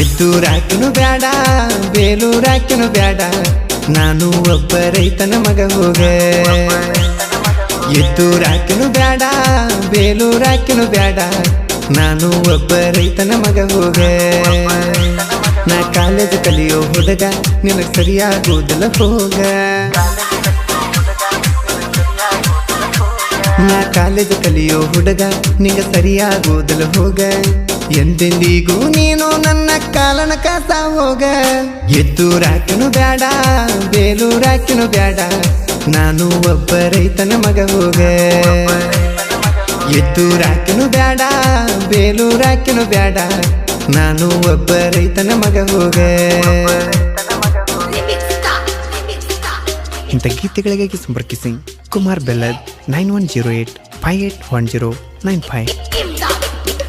ಎದ್ದೂರಾಕಿನು ಬ್ಯಾಡ ಬೇಲೂರಾಕಿನು ಬ್ಯಾಡ ನಾನು ಒಬ್ಬ ರೈತನ ಮಗ ಹೋಗ ಎದ್ದೂರಾಕಿನು ಬ್ಯಾಡ ಬೇಲೂರಾಕಿನು ಬ್ಯಾಡ ನಾನು ಒಬ್ಬ ರೈತನ ಮಗ ಹೋಗ ನಾ ಕಾಲೇಜ್ ಕಲಿಯೋ ಹುಡುಗ ನಿನಗೆ ಸರಿಯಾಗುವುದಿಲ್ಲ ಹೋಗ ನಾ ಕಾಲೇಜ್ ಕಲಿಯೋ ಹುಡುಗ ನಿಂಗೆ ಸರಿಯಾಗುವುದಿಲ್ಲ ಹೋಗ ಎಂದೆಂದಿಗೂ ನೀನು ನನ್ನ ಕಾಲನ ಕಾಸ ಹೋಗ ಎದ್ದೂರಾಕಿನು ಬ್ಯಾಡ ಬೇಲೂರಾಕಿನು ಬ್ಯಾಡ ನಾನು ಒಬ್ಬ ರೈತನ ಮಗ ಹೋಗ ಎದ್ದೂರಾಕಿನು ಬ್ಯಾಡ ಬೇಲೂರಾಕಿನು ಬ್ಯಾಡ ನಾನು ಒಬ್ಬ ರೈತನ ಮಗ ಹೋಗ ಇಂಥ ಗೀತೆಗಳಿಗಾಗಿ ಸಂಪರ್ಕಿಸಿ ಕುಮಾರ್ ಬೆಲ್ಲದ್ 9108581095.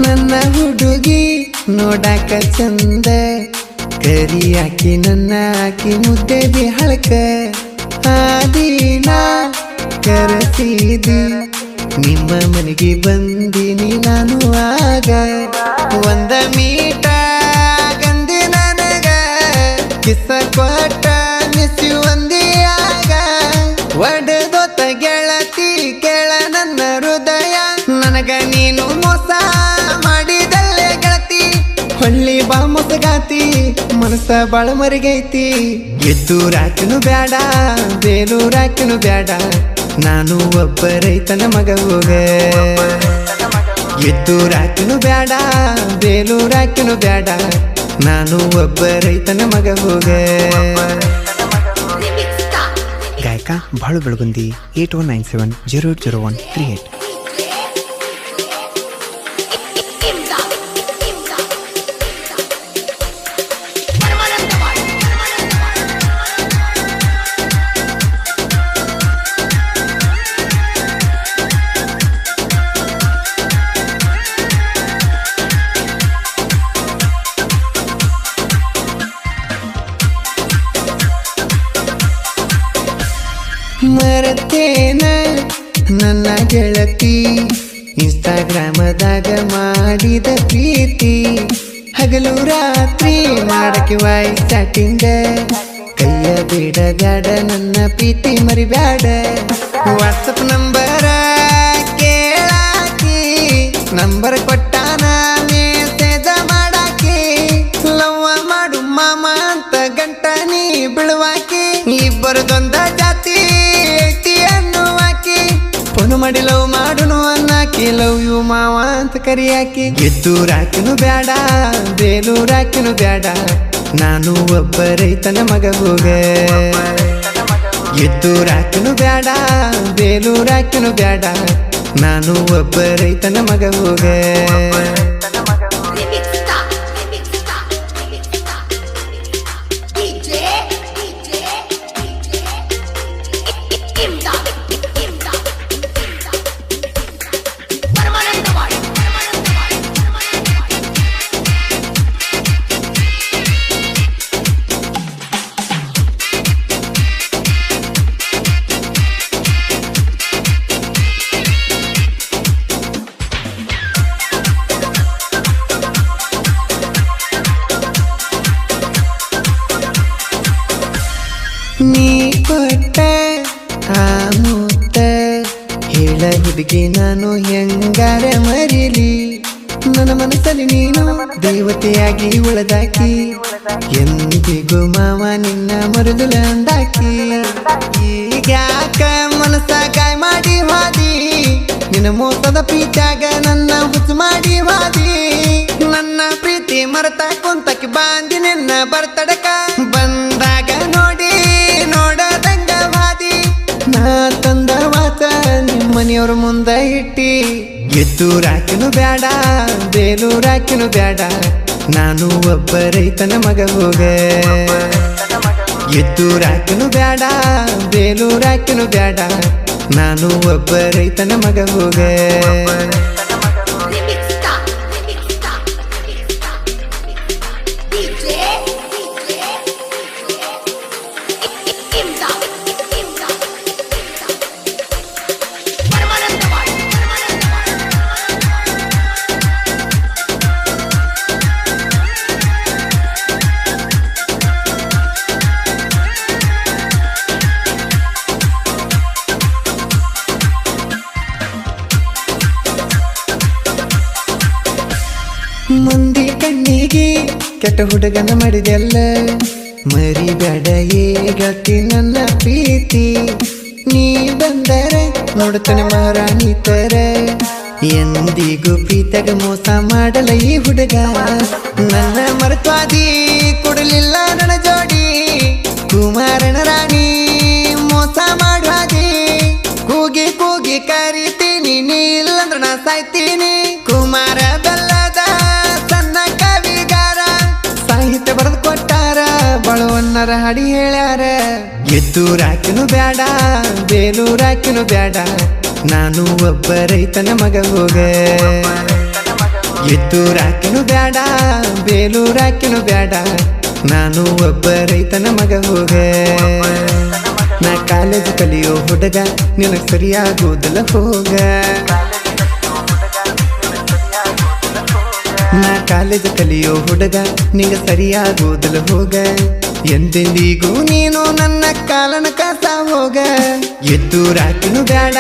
ನನ್ನ ಹುಡುಗಿ ನೋಡಾಕ ಚಂದ ಕರಿಯಾಕಿ ನನ್ನ ಆಕಿ ಮುದ್ದೆ ಬಿಹಳಕ ಆದಿನ ಕರೆಸಿದಿ ನಿಮ್ಮ ಮನೆಗೆ ಬಂದಿನಿ ನಾನು ಆಗ ಒಂದ ಮೀಟ ಗಂದಿ ನನಗ ಕಿಸ ಕೊಟ್ಟ ಮಿಸಿ ಒಂದಿಯಾಗ ಒಡೆದೊತ್ತ ಗೆಳತಿ ಕೇಳ ನನ್ನ ಹೃದಯ ನನಗ ನೀನು ಮೋಸ ಮಾಡಿದಲ್ಲೇ ಗೆಳತಿ ಹೊಳ್ಳಿ ಬಾ ಮೊಸಗಾತಿ ಮನಸ್ಸ ಬಾಳ ಮರಿಗೈತಿ ಎದ್ದೂರಾಕಿನು ಬ್ಯಾಡ ಬೇಲೂರಾಕಿನು ಬ್ಯಾಡ ನಾನು ಒಬ್ಬ ರೈತನ ಮಗ ಹೋಗ ಎದ್ದೂರಾಕಿನು ಬ್ಯಾಡ ಬೇಲೂರಾಕಿನು ಬ್ಯಾಡ ನಾನು ಒಬ್ಬ ರೈತನ ಮಗ ಹೋಗ ಗಾಯಕ ಬಾಳು ಬೆಳಗುಂದಿ 8197080138. ಮರತೇನ ನನ್ನ ಗೆಳತಿ ಇನ್ಸ್ಟಾಗ್ರಾಮದಾಗ ಮಾಡಿದ ಪ್ರೀತಿ ಹಗಲು ರಾತ್ರಿ ಮಾಡಕ್ಕೆ ವಾಯ್ಸ್ ಚಾಟಿಂಗ ಕೈಯ ಬಿಡಬ್ಯಾಡ ನನ್ನ ಪ್ರೀತಿ ಮರಿಬ್ಯಾಡ ವಾಟ್ಸಪ್ ನಂಬರ ಕೇಳಾಕಿ ನಂಬರ್ ಕೊಟ್ಟಾನ ಮೆಸೇಜ ಮಾಡಾಕಿ ಲವ್ವ ಮಾಡು ಮಾಮ ಅಂತ ಗಂಟ ನೀ ಬಿಳುವಾಕಿ ಇಬ್ಬರದೊಂದ ಜಾತಿ ಫೋನು ಮಾಡಿ ಲವ್ ಮಾಡುನು ಅನ್ನಾಕಿ ಲವ್ ಯು ಮಾವ ಅಂತ ಕರಿಯಾಕಿ ಎದ್ದೂರಾಕಿನು ಬ್ಯಾಡ ಬೇಲೂರಾಕಿನು ಬ್ಯಾಡ ನಾನು ಒಬ್ಬ ರೈತನ ಮಗ ಹೋಗ ಎದ್ದೂರಾಕಿನು ಬ್ಯಾಡ ಬೇಲೂರಾಕಿನು ಬ್ಯಾಡ ನಾನು ಒಬ್ಬ ರೈತನ ಮಗ ಹೋಗ ನೀ ಕೊಟ್ಟ ಆ ಮುತ್ತ ಹೇಳ ಹುಡುಗಿ ನಾನು ಹೆಂಗಾರ ಮರಿಲಿ ನನ್ನ ಮನಸ್ಸಲ್ಲಿ ನೀನು ದೇವತೆಯಾಗಿ ಉಳದಾಕಿ ಎಂದಿಗೂ ಮಾವ ನಿನ್ನ ಮರುದುಲ ಅಂದಾಕಿ ಈಗ್ಯಾಕ ಮನಸ್ಸ ಗಾಯ ಮಾಡಿ ಹಾದಿ ನಿನ್ನ ಮೋಸದ ಪ್ರೀತ್ಯಾಗ ನನ್ನ ಹುಚ್ಚು ಮಾಡಿ ಹಾದಿ ನನ್ನ ಪ್ರೀತಿ ಮರೆತ ಕುಂತಕ್ಕೆ ಬಾಂದಿ ನಿನ್ನ ಬರ್ತಡಕ ಬಂದಾಗ ನೋಡಿ ನೋಡದಂಗ ಬಾದಿ ನಾ ತಂದ ವಾತ ನಿಮ್ಮನೆಯವ್ರ ಮುಂದ ಇಟ್ಟಿ ಎದ್ದೂರಾಕಿನು ಬ್ಯಾಡ ಬೇಲೂರಾಕಿನು ಬ್ಯಾಡ ನಾನು ಒಬ್ಬ ರೈತನ ಮಗ ಹೋಗ ಎತ್ತೂರಾಕಿನು ಬ್ಯಾಡ ಬೇಲೂರಾಕಿನು ಬ್ಯಾಡ ನಾನು ಒಬ್ಬ ರೈತನ ಮಗ ಹೋಗ ಮಂದಿ ಕಣ್ಣಿಗೆ ಕೆಟ್ಟ ಹುಡುಗನ ಮಾಡಿದೆಲ್ಲ ಮರಿಬೇಡ ಏಗತಿ ನನ್ನ ಪ್ರೀತಿ ನೀ ಬಂದರೆ ನೋಡುತ್ತಾನೆ ಮಹಾರಾಣಿ ತರ ಎಂದಿಗೂ ಪ್ರೀತಗ ಮೋಸ ಮಾಡಲ್ಲ ಈ ಹುಡುಗ ನನ್ನ ಮರೆತ್ವಾದಿ ಕೊಡಲಿಲ್ಲ ನನ್ನ ಜೋಡಿ ಕುಮಾರನ ರಾಣಿ ಮೋಸ ಮಾಡುವಾದಿ ಕೂಗಿ ಕೂಗಿ ಕರಿತೀನಿ ನೀ ಇಲ್ಲಂದ್ರ ನಾ ಸಾಯ್ತೀನಿ ಕುಮಾರ ಬೆಲ್ಲದ ಸಣ್ಣ ಕವಿಗಾರ ಸಾಹಿತ್ಯ ಬರೆದು ಕೊಟ್ಟಾರ ಬಳುವನ್ನರ ಹಾಡಿ ಹೇಳ್ಯಾರ ಎತ್ತೂರಾಕಿನು ಬ್ಯಾಡ ಬೇಲೂರಾಕಿನು ಬ್ಯಾಡ ನಾನು ಒಬ್ಬ ರೈತನ ಮಗ ಹೋಗ ಎತ್ತೂರಾಕಿನು ಬ್ಯಾಡ ಬೇಲೂರಾಕಿನು ಬ್ಯಾಡ ನಾನು ಒಬ್ಬ ರೈತನ ಮಗ ಹೋಗ ನಾ ಕಾಲೇಜ್ ಕಲಿಯೋ ಹುಡುಗ ನಿನಗ್ ಸರಿಯಾಗೋದಿಲ್ಲ ಹೋಗ ನಾ ಕಾಲೇಜ್ ಕಲಿಯೋ ಹುಡುಗ ನಿಂಗ ಸರಿಯಾಗೋದಿಲ್ಲ ಹೋಗ ಎಂದೆಂದಿಗೂ ನೀನು ನನ್ನ ಕಾಲನ ಕಾಸ ಹೋಗ ಎತ್ತೂರಾಕಿನು ಬ್ಯಾಡ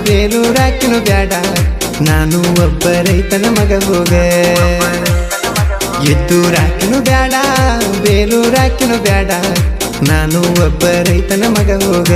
ಬೇಲೂರಾಕಿನು ಬ್ಯಾಡ ನಾನು ಒಬ್ಬ ರೈತನ ಮಗ ಹೋಗ ಎತ್ತೂರಾಕಿನು ಬ್ಯಾಡ ಬೇಲೂರಾಕಿನು ಬ್ಯಾಡ ನಾನು ಒಬ್ಬ ರೈತನ ಮಗ ಹೋಗ